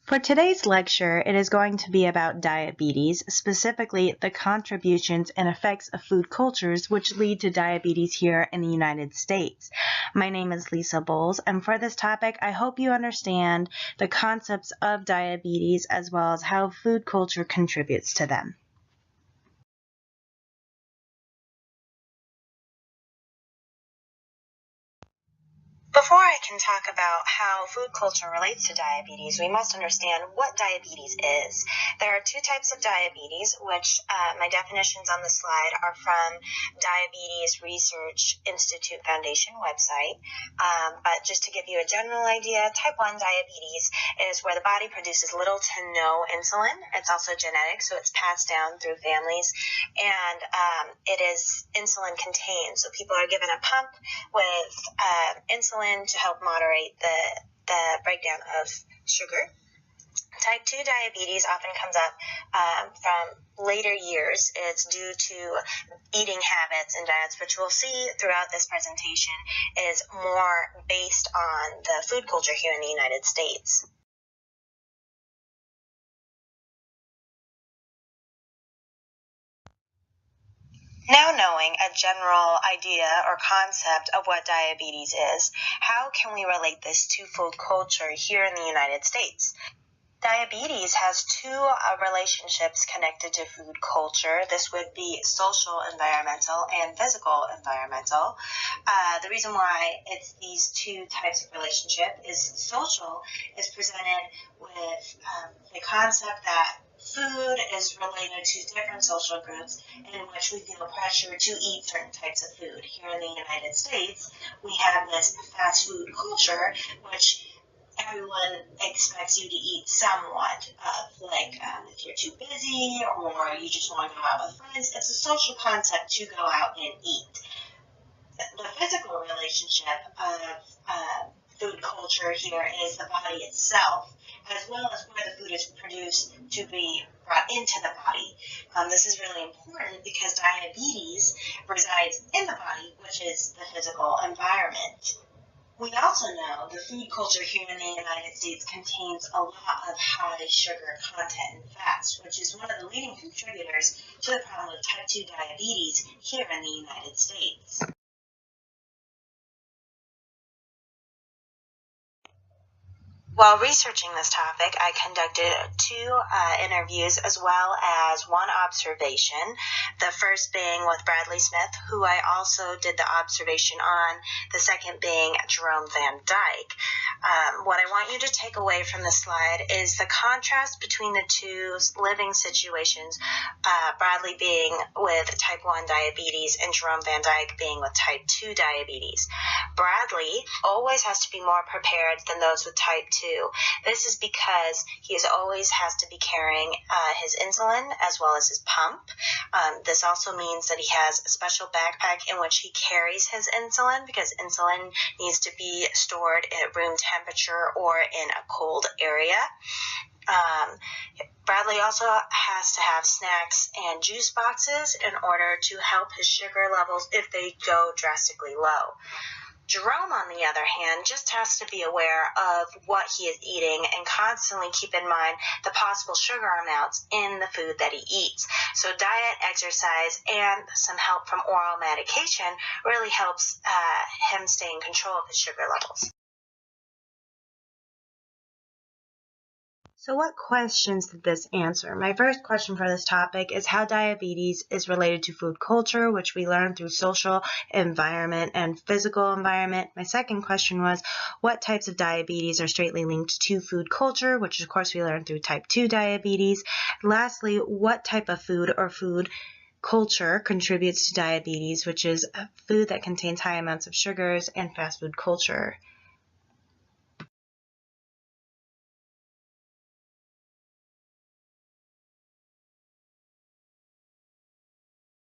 For today's lecture, it is going to be about diabetes, specifically the contributions and effects of food cultures which lead to diabetes here in the United States. My name is Lisa Bowles, and for this topic, I hope you understand the concepts of diabetes as well as how food culture contributes to them. Before I can talk about how food culture relates to diabetes, we must understand what diabetes is. There are two types of diabetes, which my definitions on the slide are from Diabetes Research Institute Foundation website. But just to give you a general idea, type 1 diabetes is where the body produces little to no insulin. It's also genetic, so it's passed down through families, and it is insulin contained. So people are given a pump with insulin to help moderate the breakdown of sugar. Type 2 diabetes often comes up from later years. It's due to eating habits and diets, which we'll see throughout this presentation is more based on the food culture here in the United States. Now knowing a general idea or concept of what diabetes is, how can we relate this to food culture here in the United States? Diabetes has two relationships connected to food culture. This would be social environmental and physical environmental. The reason why it's these two types of relationship is social is presented with the concept that food is related to different social groups in which we feel pressure to eat certain types of food. Here in the United States, we have this fast food culture, which everyone expects you to eat somewhat of, like if you're too busy or you just want to go out with friends. It's a social concept to go out and eat. The physical relationship of food culture here is the body itself, as well as where the food is produced to be brought into the body. This is really important because diabetes resides in the body, which is the physical environment. We also know the food culture here in the United States contains a lot of high sugar content and fats, which is one of the leading contributors to the problem of type 2 diabetes here in the United States. While researching this topic, I conducted two interviews as well as one observation, the first being with Bradley Smith, who I also did the observation on, the second being Jerome Van Dyke. What I want you to take away from this slide is the contrast between the two living situations, Bradley being with type 1 diabetes and Jerome Van Dyke being with type 2 diabetes. Bradley always has to be more prepared than those with type 2. This is because he always has to be carrying his insulin as well as his pump. This also means that he has a special backpack in which he carries his insulin because insulin needs to be stored at room temperature or in a cold area. Bradley also has to have snacks and juice boxes in order to help his sugar levels if they go drastically low. Jerome, on the other hand, just has to be aware of what he is eating and constantly keep in mind the possible sugar amounts in the food that he eats. So diet, exercise, and some help from oral medication really helps him stay in control of his sugar levels. So what questions did this answer? My first question for this topic is how diabetes is related to food culture, which we learned through social environment and physical environment. My second question was what types of diabetes are straightly linked to food culture, which of course we learned through type 2 diabetes. Lastly, what type of food or food culture contributes to diabetes, which is a food that contains high amounts of sugars and fast food culture.